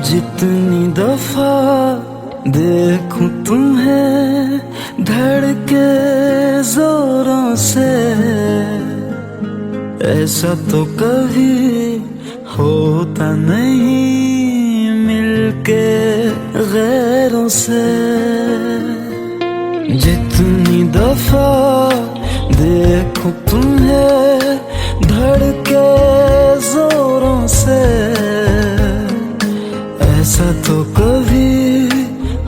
जितनी दफा देखूं तुम्हें धड़के जोरों से, ऐसा तो कभी होता नहीं मिलके गैरों से। जितनी दफा देखूं तुम्हें धड़के जोरों से, ऐसा तो कभी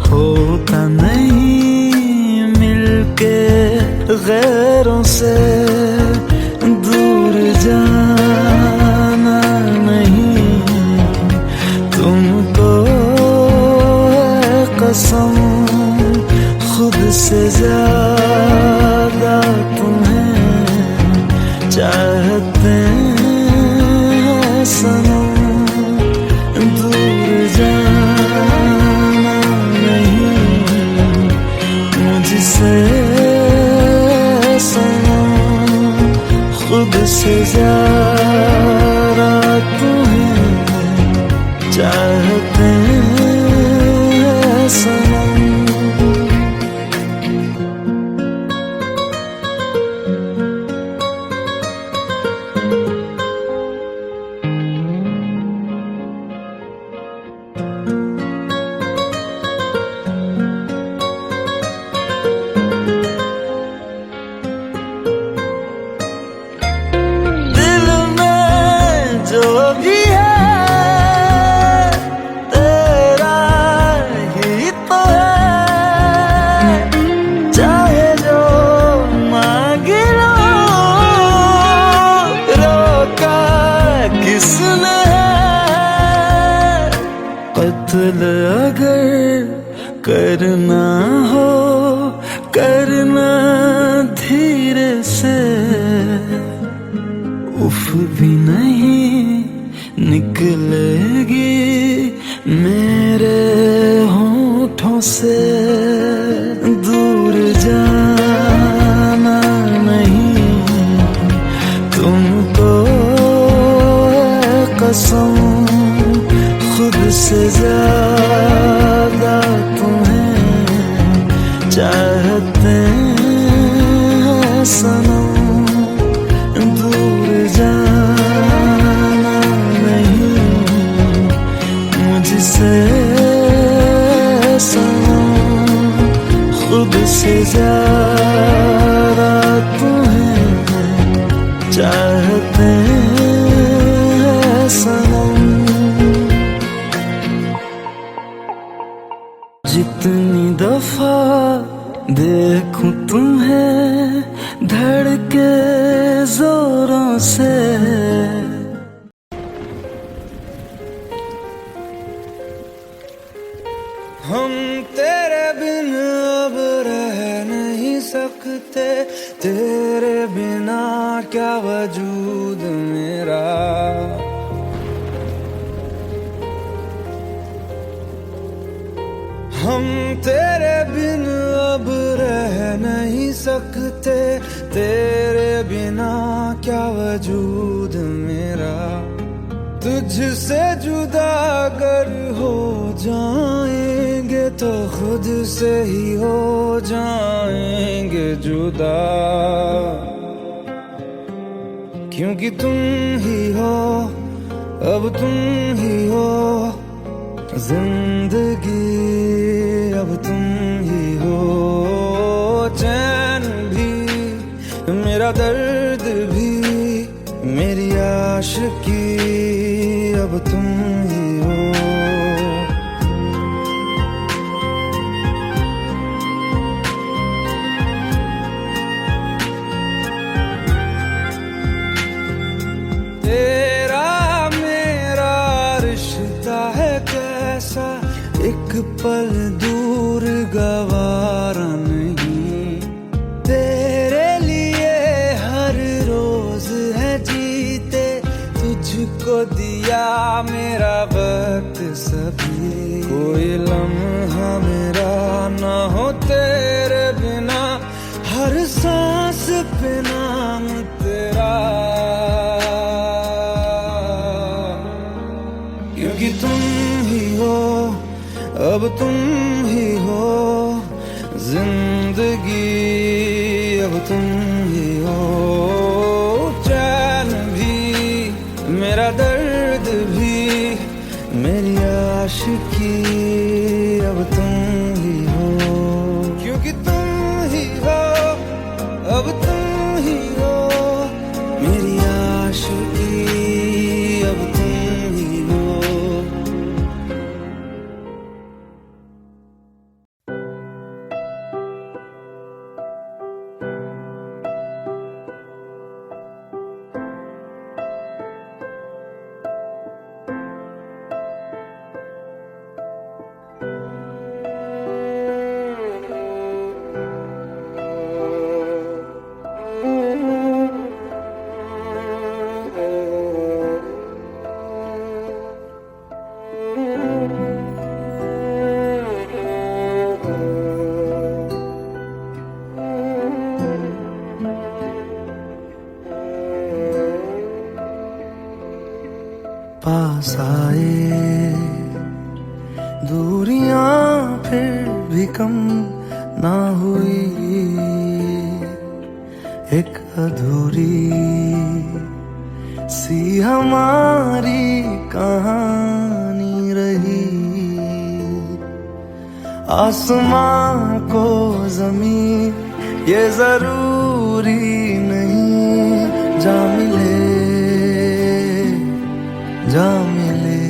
होता नहीं मिलके गैरों से। दूर जाना नहीं तुमको है कसम, खुद से ज्यादा तुम्हें चाहते हैं सनम। खुद से ज़्यादा तुम्हें चाहते हैं सनम। जो भी है तेरा ही तो है, चाहे जो मांग लो, रोका किसने है। कत्ल अगर करना हो करना धीरे से, उफ भी नहीं निकलेगी मेरे होठों से। दूर जाना नहीं तुमको है कसम, खुद से ज्यादा तुम्हें चाहते हैं सनम। जाना नहीं मुझसे सनम, खुद से ज्यादा तुम्हें चाहते हैं सनम। जितनी दफा देखूं तुम्हें धड़के जोरों से, हम तेरे बिन अब रह नहीं सकते, तेरे बिना क्या वजूद मेरा। हम तेरे बिन अब रह नहीं सकते, तेरे बिना क्या वजूद मेरा। तुझसे जुदा अगर हो जाएंगे तो खुद से ही हो जाएंगे जुदा, क्योंकि तुम ही हो अब तुम ही हो जिंदगी, अब तुम ही हो चैन भी मेरा दर्द भी मेरी आशिकी, अब तुम ही हो। तेरा मेरा रिश्ता है कैसा, एक पल दूर गवारा नहीं। तेरे लिए हर रोज है जीते, तुझको दिया मेरा वक्त सभी। कोई लम्हा मेरा ना हो तेरे बिना, हर सांस पे नाम तेरा। अब तुम ही हो जिंदगी, अब तुम ही हो चैन भी, मेरा दर्द भी, मेरी आशिकी, अब तुम ही हो, क्योंकि तुम ही हो, अब तुम ही हो मेरी आशिकी, अब तुम ही हो। पास आए दूरियां फिर भी कम ना हुई, एक अधूरी सी हमारी कहानी रही। आसमां को जमीन ये जरूरी नहीं, जा मिले जा मिले।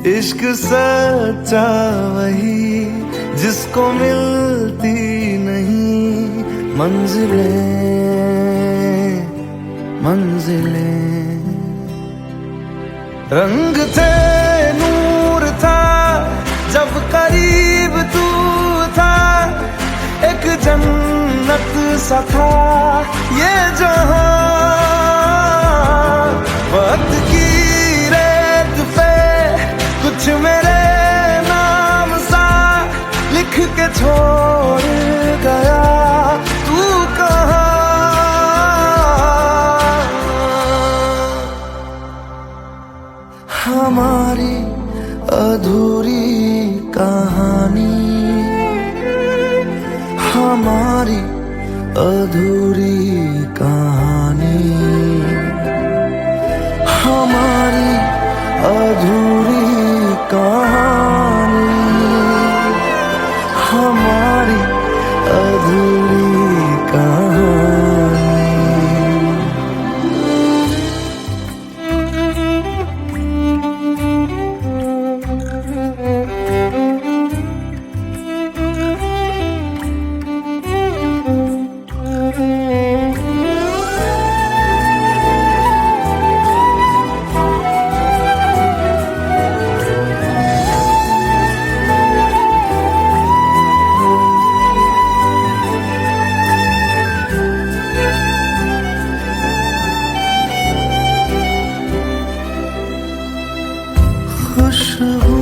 इश्क सच्चा वही जिसको मिलती नहीं मंजिलें मंजिलें। रंग थे नूर था जब करीब तू था, एक जन्नत सा था ये जहां। वक्त की रेत पे कुछ मेरे नाम सा लिख के छोड़ गया, तू कहाँ? हमारी अधूरी कहानी, हमारी अधूरी कहानी, हमारी अधूरी कहानी, हमारी अधूरी कहानी।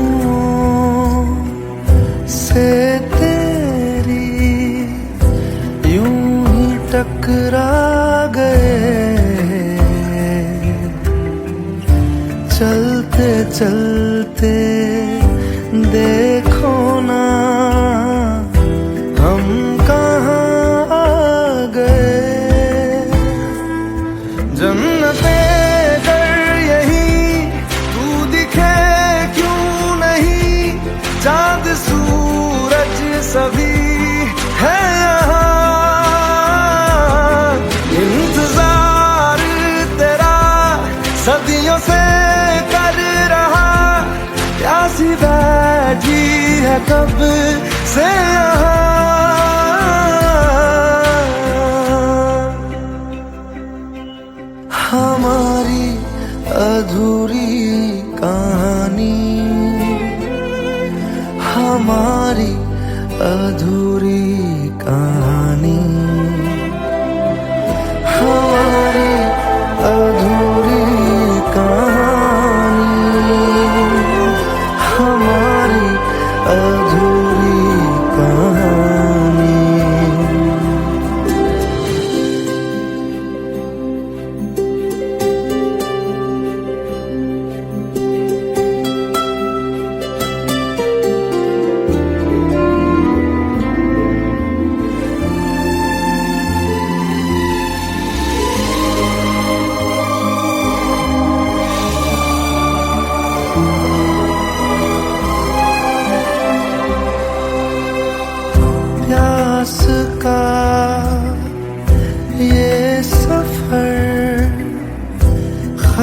खुशबुओं से तेरी यूं ही टकरा गए, चलते चलते देखो ना हम कहाँ आ गए। जन्नते चाँद सूरज सभी है यहाँ, इंतजार तेरा सदियों से कर रहा, प्यासी बैठी है कब से यहाँ। हमारी अधूरी कहानी, हमारी अधूरी कहानी, हमारी अधूरी कहानी, हमारी अधूरी कहानी।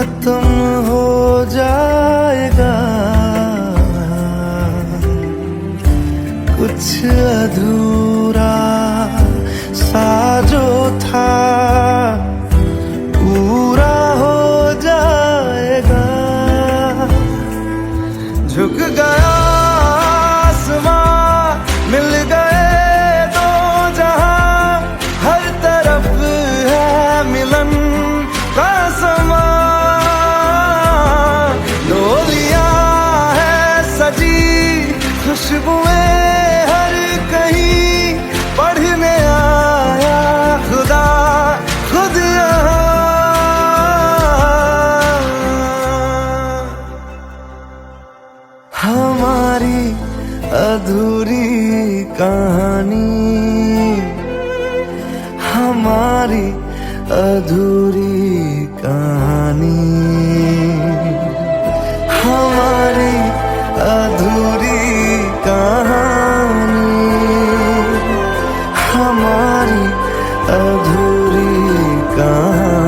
खत्म हो जाएगा, कुछ अधूरा सा जो था पूरा हो जाएगा। झुक गया आसमां, मिल गए दो जहां, हर तरफ है मिलन का समा। डोलियां है सजी, खुशबुएं हर कहीं, पढ़ने आया खुदा खुद यहाँ। हमारी अधूरी कहानी, हमारी अधूरी कहानी, हमारी अधूरी कहानी, हमारी अधूरी कहानी।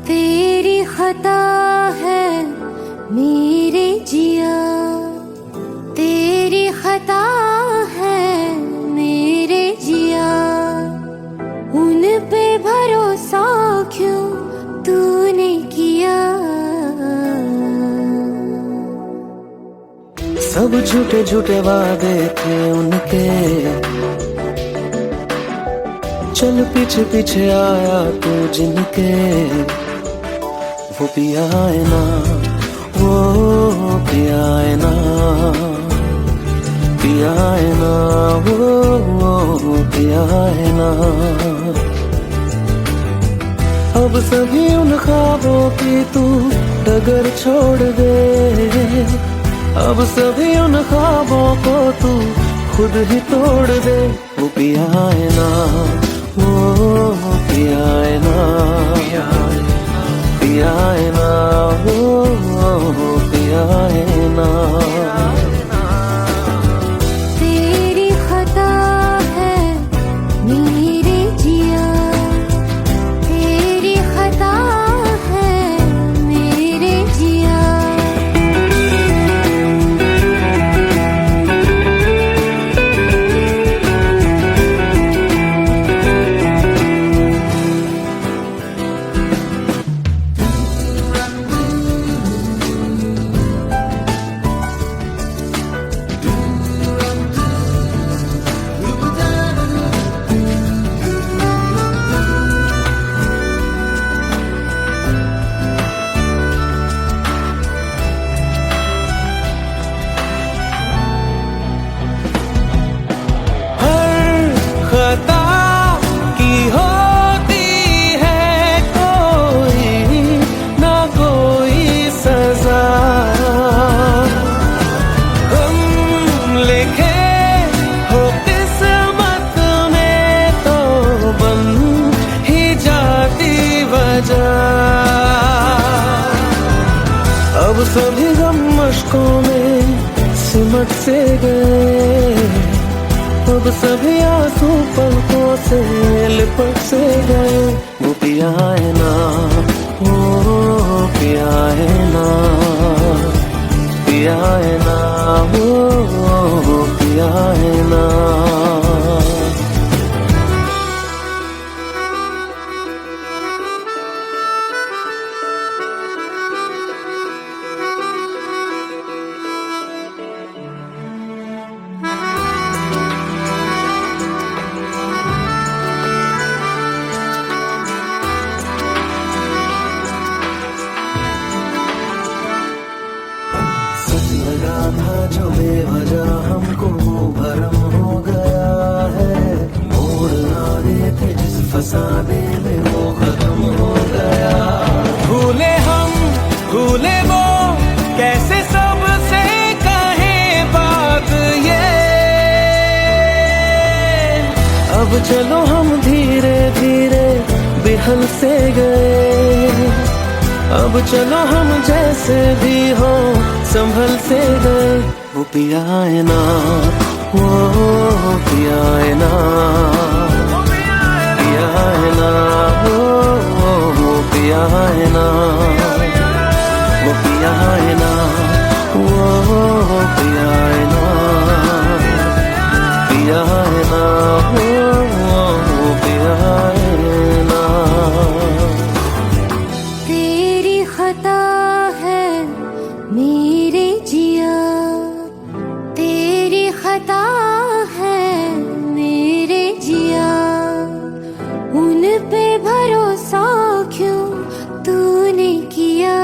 तेरी खता है मेरे जिया, तेरी खता है मेरे जिया, उन पे भरोसा क्यों तूने किया। सब झूठे झूठे वादे थे उनके, चल पीछे पीछे आया तू जिनके। वो पिया है ना, वो पिया है ना, पिया है ना, वो पिया है ना। अब सभी उन ख्वाबों की तू डगर छोड़ दे, अब सभी उन ख्वाबों को तू खुद ही तोड़ दे। वो पिया है ना, वो पिया है ना, पिया है ना, वो पिया है ना। तेरी खता है मेरे जिया, तेरी खता है मेरे जिया। खता की होती है कोई ना कोई सजा, हम लिखे हो किस्मत में तो बन ही जाती वजह। अब सभी गम मशकों में सिमट से गए, अब सभी आंसू पलकों से लिपट से गए। वो पिया है ना, वो पिया है ना, पिया है ना, वो पिया है ना। फसाने में वो खत्म हो गया। भूले हम भूले वो, कैसे सबसे कहे बात ये। अब चलो हम धीरे धीरे बिहल से गए, अब चलो हम जैसे भी हो संभल से गए। वो पिया है ना, वो पिया है ना, पिया है ना, वो पिया है ना, वो पिया है ना, वो पिया है ना, पिया है ना, वो पिया है ना। तेरी खता है मेरे जिया, तेरी खता है मेरे जिया, उन पे भरोसा क्यों तूने किया।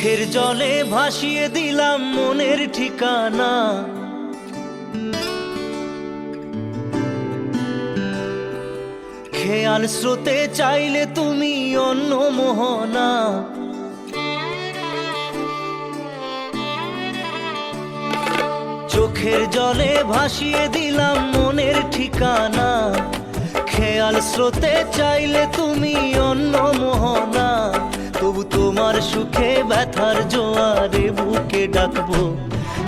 চোখের জলে ভাসিয়ে দিলাম মনের ঠিকানা। খেয়াল স্রোতে চাইলে তুমি অন্য মোহনা। চোখের জলে ভাসিয়ে দিলাম মনের ঠিকানা। খেয়াল স্রোতে চাইলে তুমি অন্য মোহনা। তবু তোমার সুখে ব্যথার জোয়ারে বুকে ডাকবো,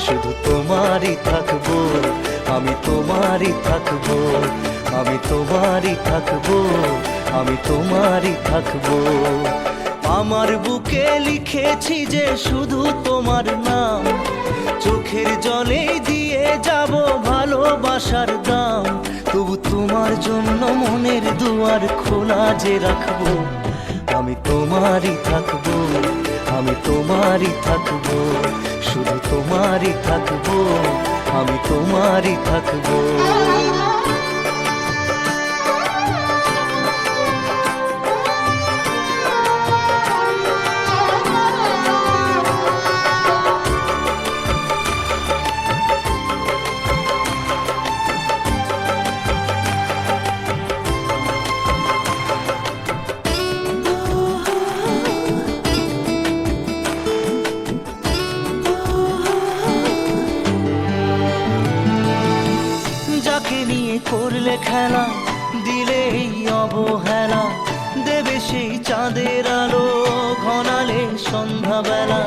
শুধু তোমারই থাকবো, আমি তোমারই থাকবো, আমি তোমারই থাকবো, আমি তোমারই থাকবো। আমার বুকে লিখেছি যে শুধু তোমার নাম, চোখের জলে দিয়ে যাব ভালোবাসার দাম। তবু তোমার জন্য মনের দুয়ার খোলা যে রাখবো, আমি তোমারই থাকবো, আমি তোমারই থাকবো, শুধু তোমারই থাকবো, আমি তোমারই থাকবো। যাকে নিয়ে করলে খেলা, দিলে এই অবহেলা, দেবে সেই চাঁদের আলো ঘনালে সন্ধ্যাবেলা।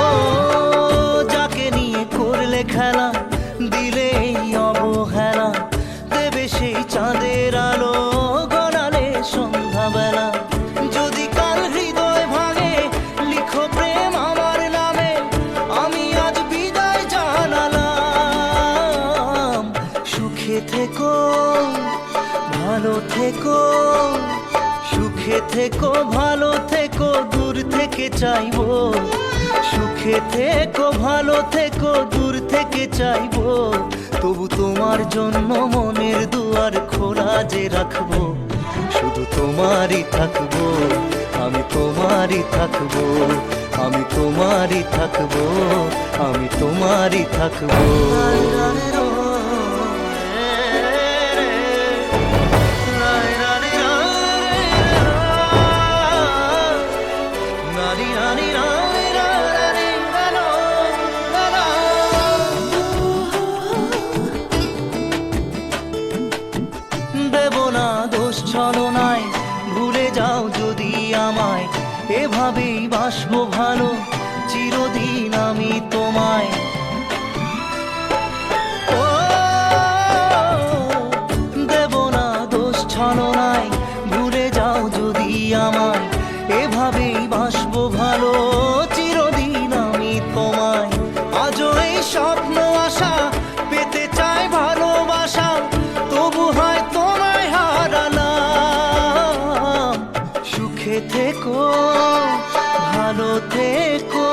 ও যাকে নিয়ে করলে খেলা, দিলে এই অবহেলা, দেবে সেই চাঁদের আলো ঘনালে সন্ধ্যাবেলা। যদি কাল হৃদয় ভাঙে লিখো প্রেম আমার নামে, আমি আজ বিদায় জানালাম। সুখে থেকো, ভালো থেকো, সুখে থেকো, ভালো থেকো, দূর থেকে চাইবো। সুখে থেকো, ভালো থেকো, দূর থেকে চাইবো। তবু তোমার জন্য মনের দুয়ার খোলা যে রাখবো, শুধু তোমারই থাকবো, আমি তোমারই থাকবো, আমি তোমারই থাকবো, আমি তোমারই থাকবো। দেব না দোষ ছলনায়, ভুলে যাও যদি আমায়, এভাবেই বাসবো ভালো চিরদিন আমি তোমায়। ও দেব না দোষ ছলনায়, ভুলে যাও যদি আমায়, এভাবেই বাসবো ভালো চিরদিন আমি তোমায়। আজও এই স্বপ্ন আশা পেতে চাই ভালোবাসা, তবু হয় তোমায় হারালাম। সুখে থেকো, ভালো থেকো,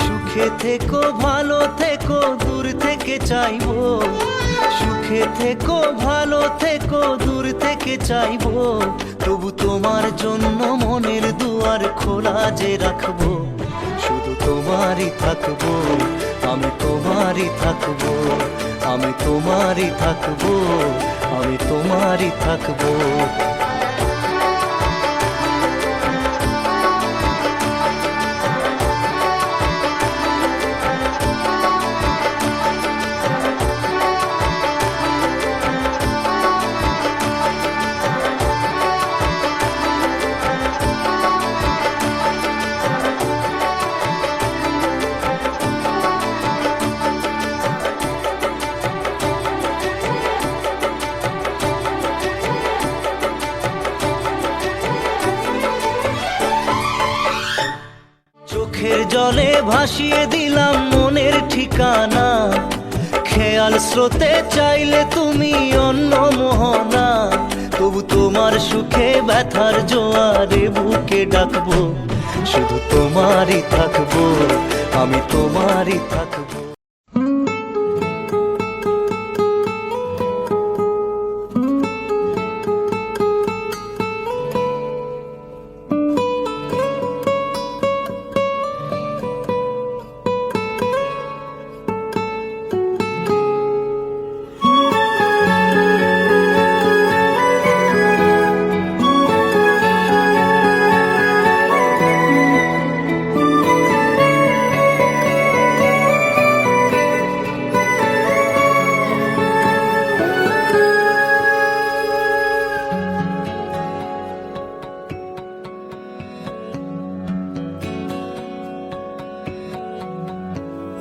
সুখে থেকো, ভালো থেকো, দূর থেকে চাইবো। সুখে থেকো, ভালো থেকো, দূর থেকে চাইবো। তবু তোমার জন্য মনের দুয়ার খোলা যে রাখবো, শুধু তোমারই থাকবো, আমি তোমারই থাকবো, আমি তোমারই থাকবো, আমি তোমারই থাকবো। চোখের জলে ভাসিয়ে দিলাম মনের ঠিকানা। খেয়াল স্রোতে চাইলে তুমি অন্য মোহনা। তবু তোমার সুখে ব্যথার জোয়ারে বুকে ডাকবো, শুধু তোমারই থাকবো, আমি তোমারই থাকবো।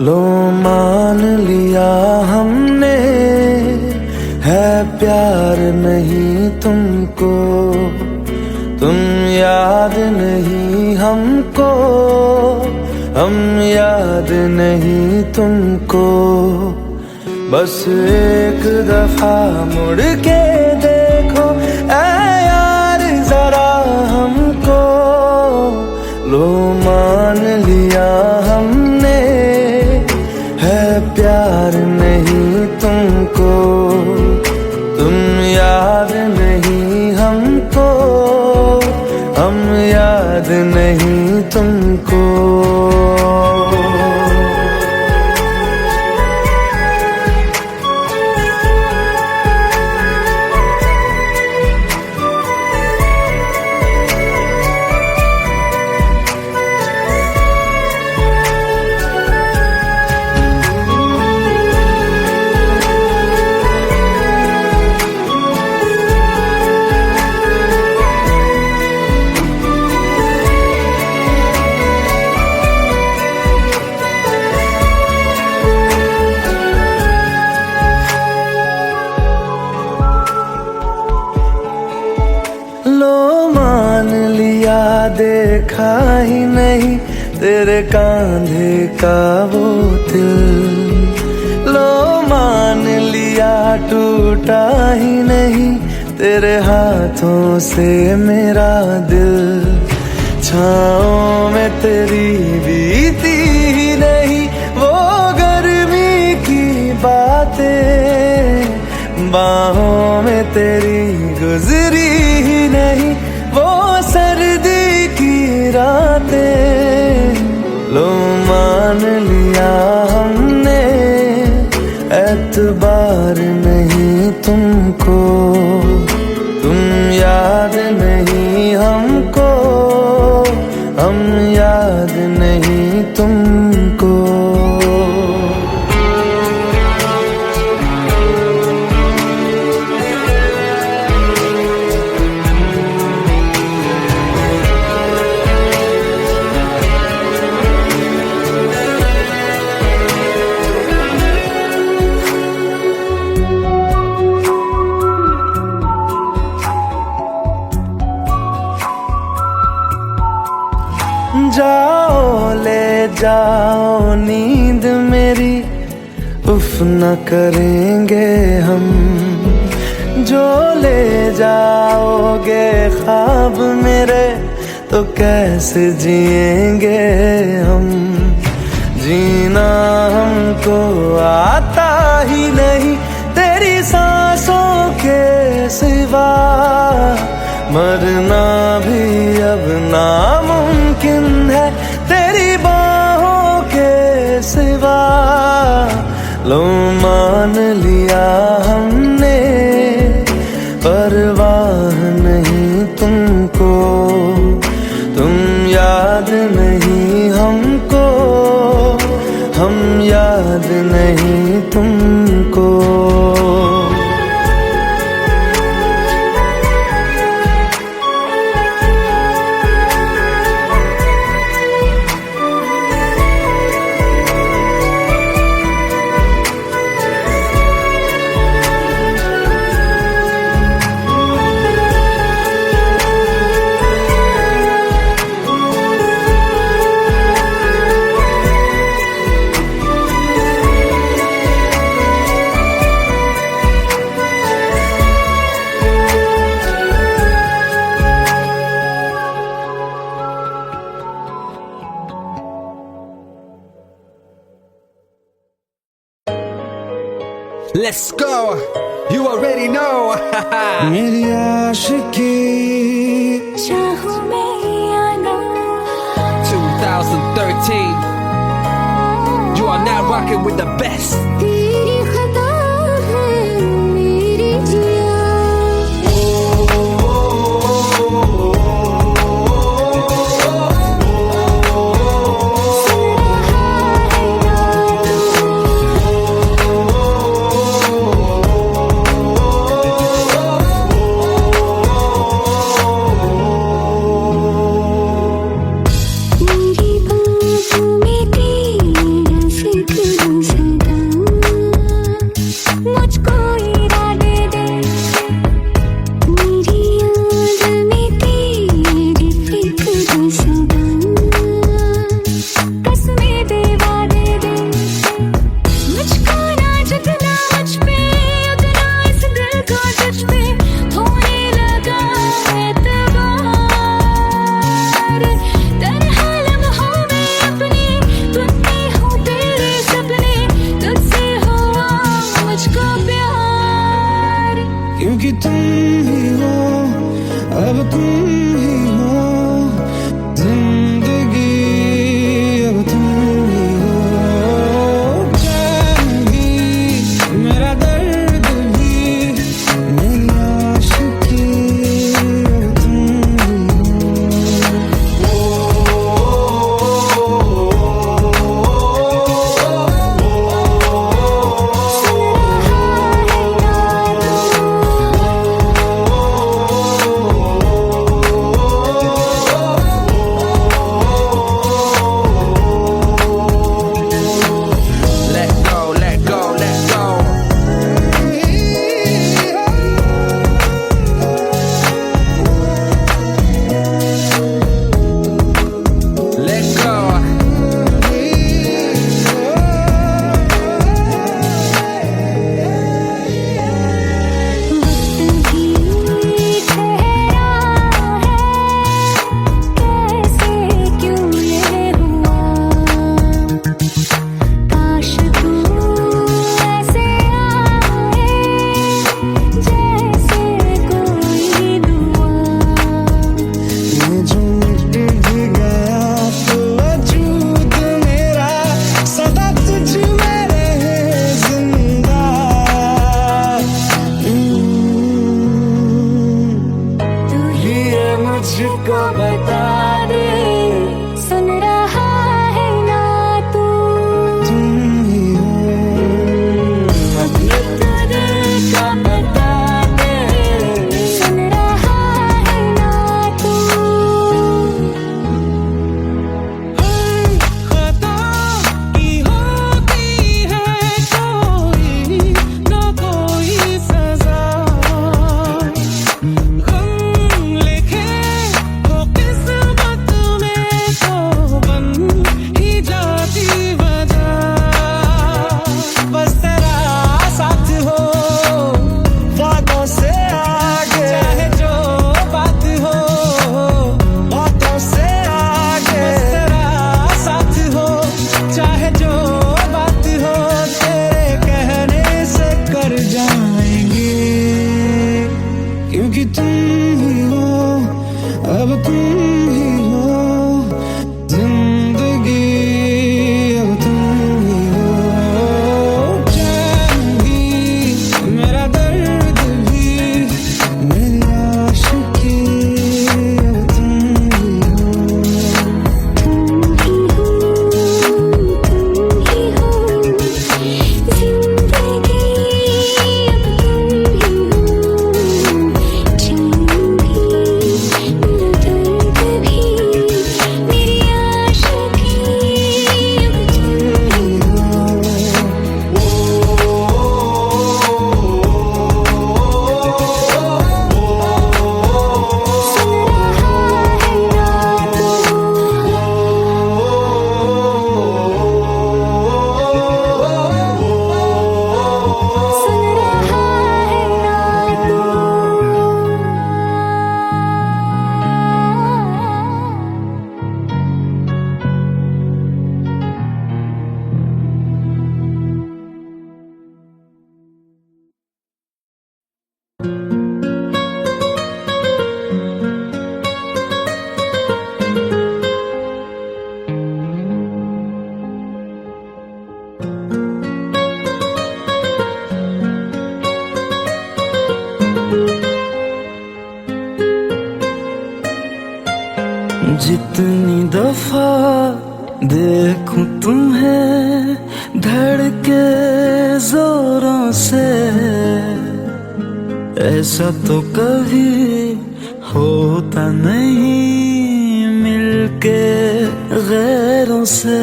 लो मान लिया हमने, है प्यार नहीं तुमको, तुम याद नहीं हमको, हम याद नहीं तुमको। बस एक दफा मुड़ के देखो ऐ यार जरा हमको, लो मान लिया हमने, है प्यार नहीं तुमको, तुम याद नहीं हमको, हम याद नहीं तुमको। देखा ही नहीं तेरे कांधे का वो दिल, लो मान लिया टूटा ही नहीं तेरे हाथों से मेरा दिल। छाँव में तेरी बीती ही नहीं वो गर्मी की बातें, बाहों में तेरी गुजरी ही नहीं वो सर्दी की रातें। लो मान लिया हमने, एतबार नहीं तुमको, तुम याद नहीं हमको, हम याद नहीं तुमको। जाओ ले जाओ नींद मेरी, उफ न करेंगे हम, जो ले जाओगे ख्वाब मेरे तो कैसे जिएंगे हम। जीना हमको आता ही नहीं तेरी सांसों के सिवा, मरना भी अब नामुमकिन है तेरी बाहों के सिवा। लो मान लिया हमने, परवाह नहीं तुमको, तुम याद नहीं हमको, हम याद नहीं तुमको। Let's go, you already know. मेरी आशिकी चाहूं मैं या ना, 2013. You are now rocking with the best. तेरी खता है मेरी जिया, मेरी बाहों में तेरा फिक्र क्योंकि तुम ही हो, अब तुम ही हो जिंदगी, अब तुम ही हो चैन भी, मेरा दर्द भी, मेरी आशिकी, अब तुम ही मुझको बता दे, सुन रहा है ना तू, तुम ही हो, का बता दे, सुन रहा है ना तू। खता की होती है कोई न कोई सजा, गम लिखे हो किस्मत में तो बन ही जाती वजह, बस तेरा साथ हो बातों से आगे, चाहे जो बात हो, बातों से आगे, बस तेरा साथ हो चाहे जो बात हो, तेरे कहने से कर जाएंगे, क्योंकि तुम ही हो, अब तुम ही हो जिंदगी, अब तुम ही हो चैन भी, मेरा दर्द भी, मेरी आशिकी, अब तुम ही हो तुम ही हो जिंदगी, अब तुम ही हो चैन भी, मेरा दर्द भी, मेरी आशिकी, अब तुम ही हो। जितनी दफा देखूं तुम्हें धड़के जोरों से, ऐसा तो कभी होता नहीं मिलके गैरों से।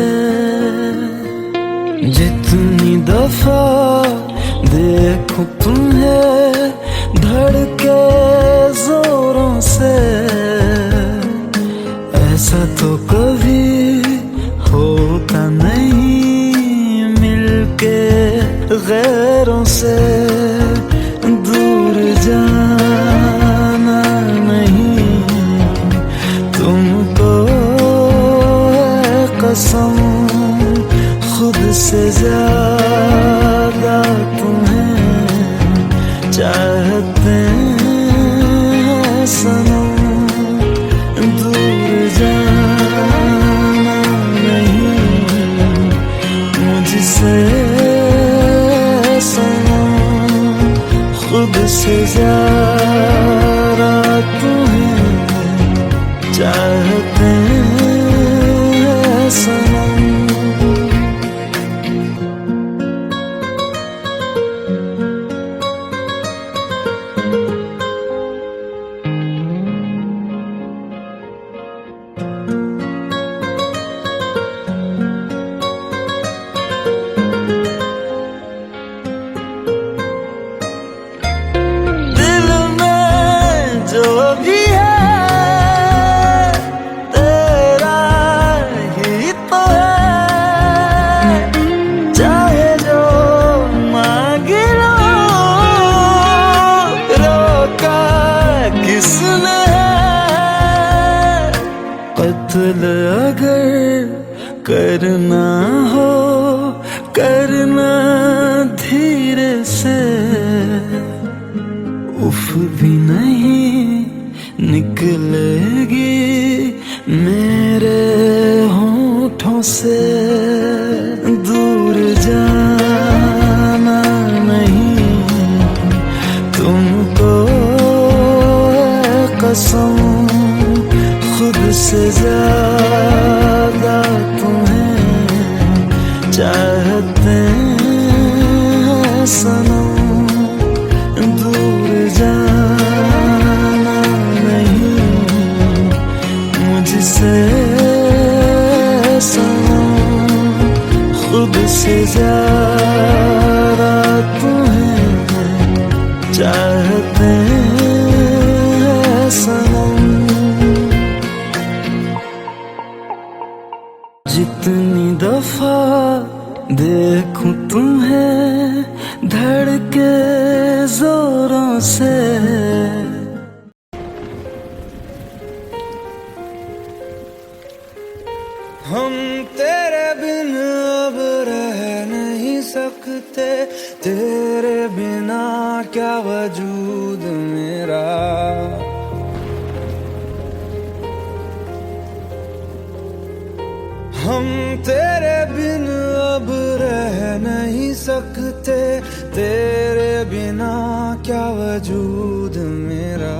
जितनी दफा देखूं तुम्हें धड़के जोरों से, ऐसा तो कभी होता नहीं मिलके गैरों से। दूर जाना नहीं तुमको है कसम, खुद से ज्यादा तुम्हें चाहते से ज्यादा तुम्हें चाहते हैं सनम। दिल में जो भी है तेरा ही तो है, चाहे जो मांग लो, रोका किसने है। कत्ल अगर करना हो करना धीरे से, उफ भी नहीं निकलेगी मेरे होठों से। दूर जाना नहीं तुमको है कसम, खुद से ज्यादा तुम्हें चाहते हैं सनम। दूर जाना नहीं मुझसे सनम, खुद से ज्यादा तुम्हें चाहते हैं सनम। जितनी दफा देखूं तुम्हें धड़के जोरों से, हम तेरे बिन अब रह नहीं सकते, तेरे बिना क्या वजूद मेरा। हम तेरे बिन अब रह नहीं सकते, तेरे बिना क्या वजूद मेरा।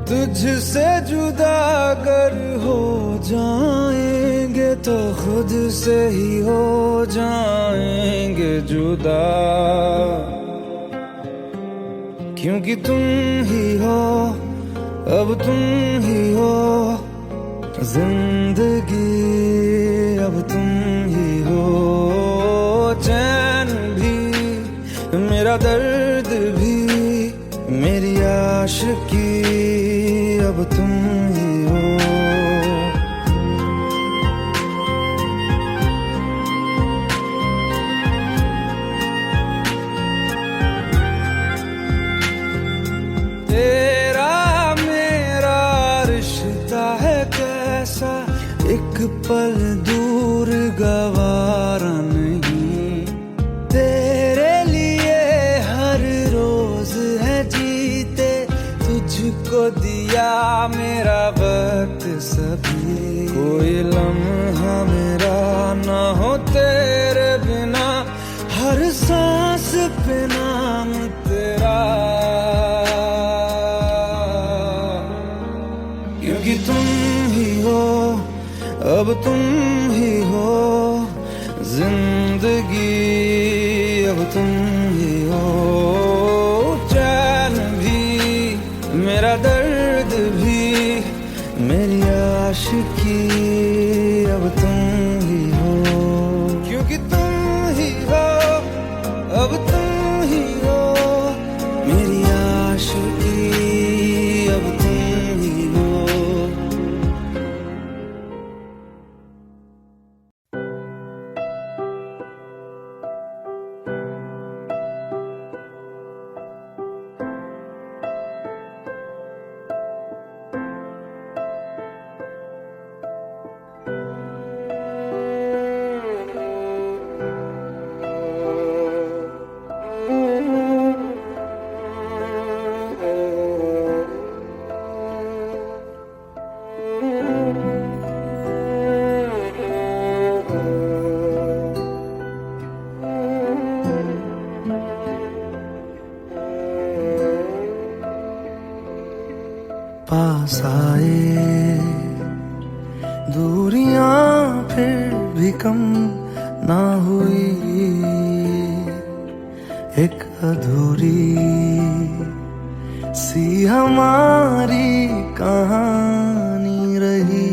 तुझसे जुदा अगर हो जाएंगे तो खुद से ही हो जाएंगे जुदा, क्योंकि तुम ही हो अब तुम ही हो जिंदगी, अब तुम ही हो चैन भी, मेरा दर्द भी, मेरी आशिकी, अब तुम ही हो। तेरा मेरा रिश्ता है कैसा, एक पल दूर गवारा नहीं। तेरे लिए हर रोज है जीते, तुझको दिया मेरा वक्त सभी। कोई लम्हा मेरा ना हो तेरे बिना, हर सांस पे नाम तेरा, क्योंकि तुम ही हो अब तुम ही हो जिंदगी, अब तुम ही हो चैन भी, मेरा दर्द भी, मेरी आशिकी, अब तुम ही हो, क्योंकि तुम ही हो अब तुम ही हो मेरी आशिकी, अब तुम ही हो। पास आए, दूरियां फिर भी कम ना हुई, एक अधूरी सी हमारी कहानी रही।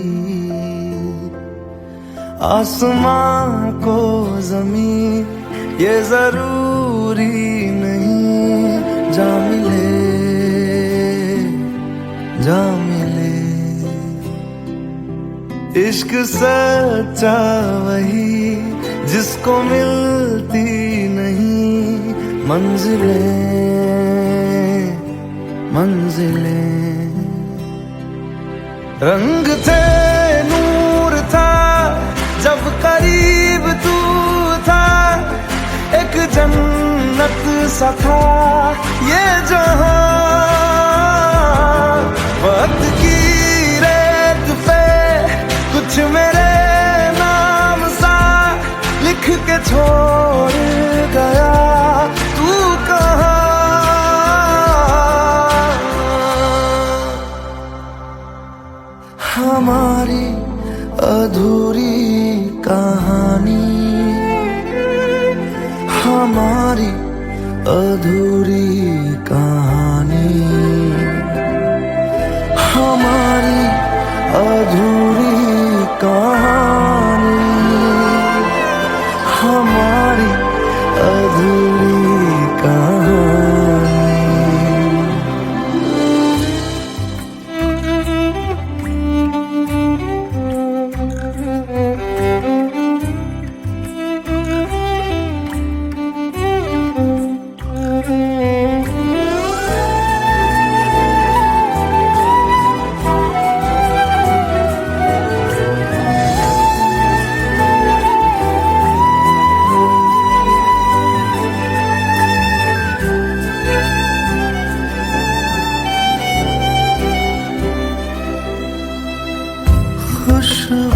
आसमां को जमीन ये जरूरी नहीं, जा मिले जा मिले। इश्क सच्चा वही जिसको मिलती नहीं मंजिलें मंजिलें। रंग थे नूर था जब करीब तू था, एक जन्नत सा था ये जहां। वक्त की रेत पे कुछ मेरे नाम सा लिख के छोड़ गया, तू कहाँ? हमारी अधूरी कहानी, हमारी अधूरी कहानी, हमारी अधूरी कहानी, हमारी अधूरी कहानी।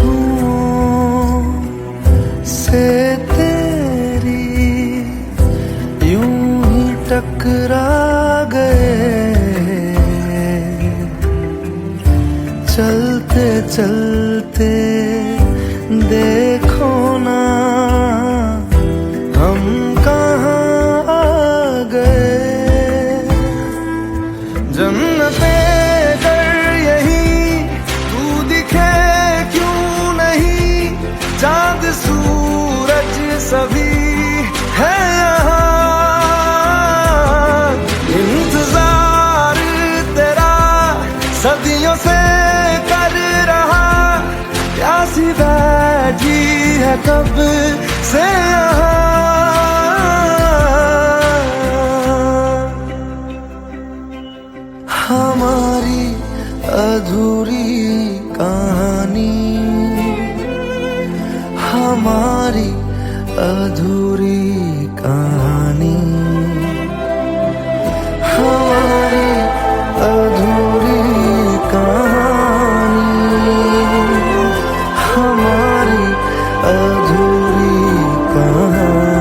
खुशबुओं से तेरी यूं ही टकरा गए, चलते चलते देखो ना हम कहाँ आ गए। जन्नते चांद सूरज सभी है यहाँ, इंतजार तेरा सदियों से कर रहा, प्यासी बैठी है कब से यहाँ। हमारी अधूरी कहानी, हमारी अधूरी कहानी, हमारी अधूरी कहानी, हमारी अधूरी कहानी।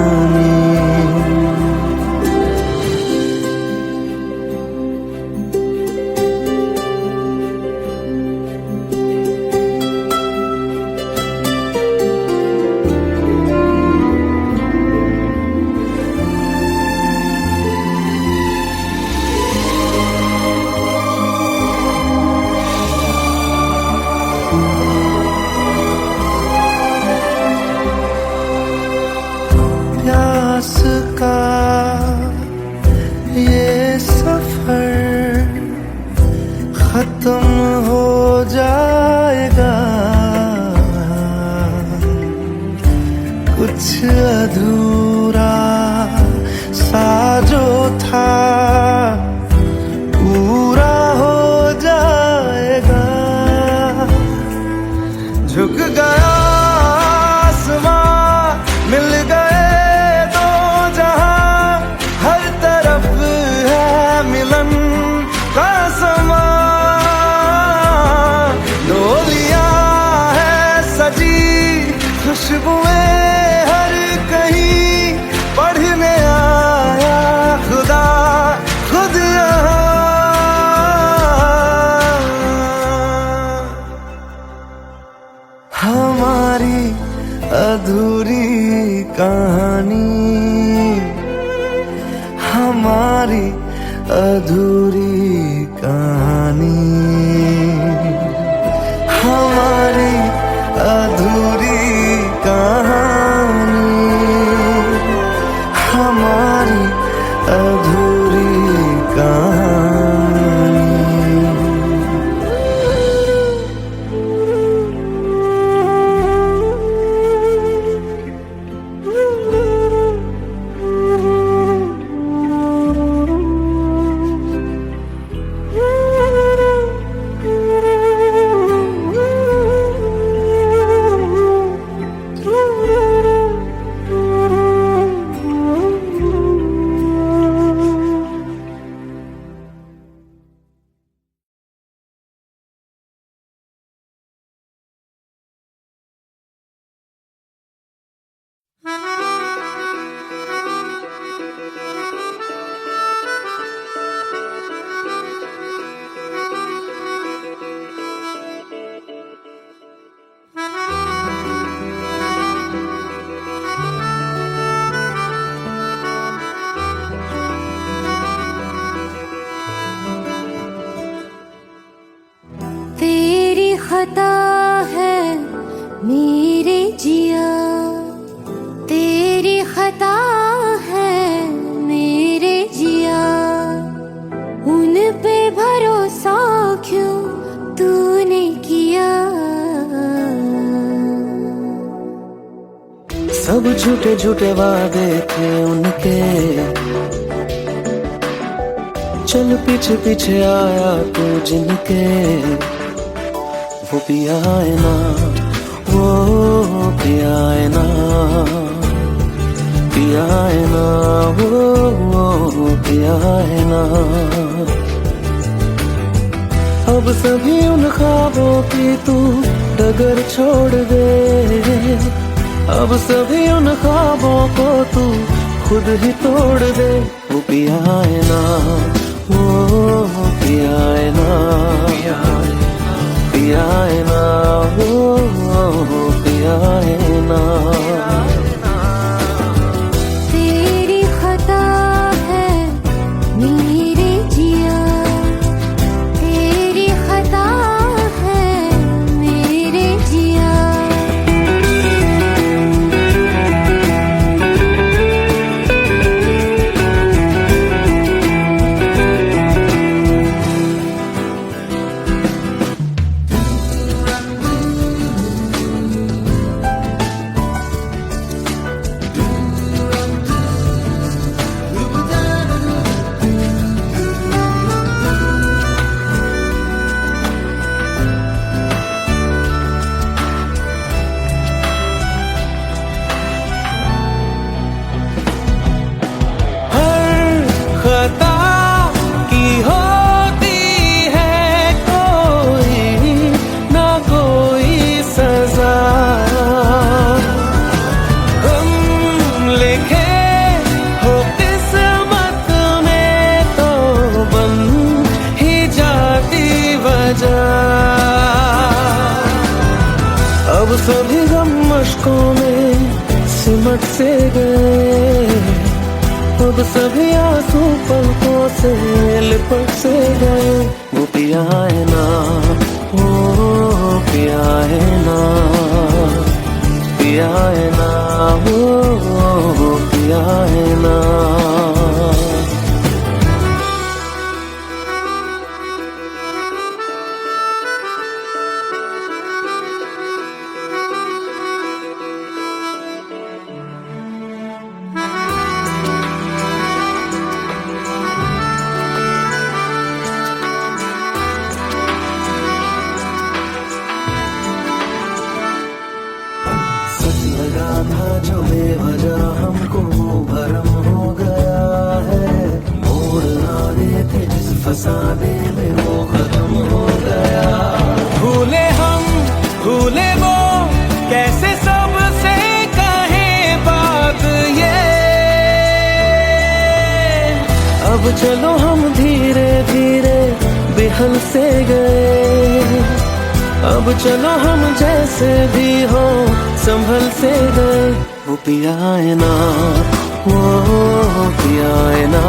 हमारी अधूरी कहानी, हमारी अधूरी कहानी, हमारी अधूरी कहानी। तेरी खता है मेरे जिया, तेरी खता है मेरे जिया, उन पे भरोसा क्यों तूने किया। सब झूठे झूठे वादे थे उनके, चल पीछे पीछे आया तू जिनके, वो पिया है ना, वो पिया है ना, पिया है ना, वो पिया है ना। अब सभी उन ख्वाबों की तू डगर छोड़ दे, अब सभी उन ख्वाबों को तू खुद ही तोड़ दे। वो पिया है ना, वो पिया है ना, पिया है ना, वो पिया है ना। तेरी खता है मेरे जिया, तेरी खता है मेरे जिया। खता की होती है कोई ना कोई सजा, हम लिखे हो किस्मत में तो बन ही जाती वजह। अब सभी गम मशकों में सिमट से गए, अब सभी आंसू पलकों से लिपट से गए। वो पिया है ना, वो पिया है ना, पिया है ना, वो पिया है ना। लगा था जो बेवजह हमको भरम हो गया है, मोड़ आने थे जिस फसाने में वो खत्म हो गया। भूले हम भूले वो कैसे सबसे कहे बात ये, अब चलो हम धीरे धीरे बेहल से गए, अब चलो हम जैसे भी हो संभल से गए। वो पिया है ना, वो पिया है ना।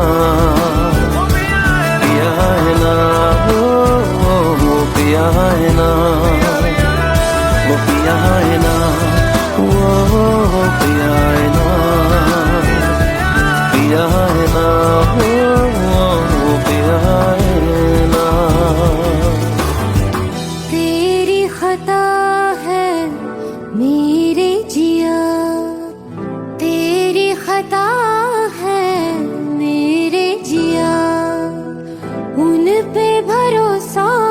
भरोसा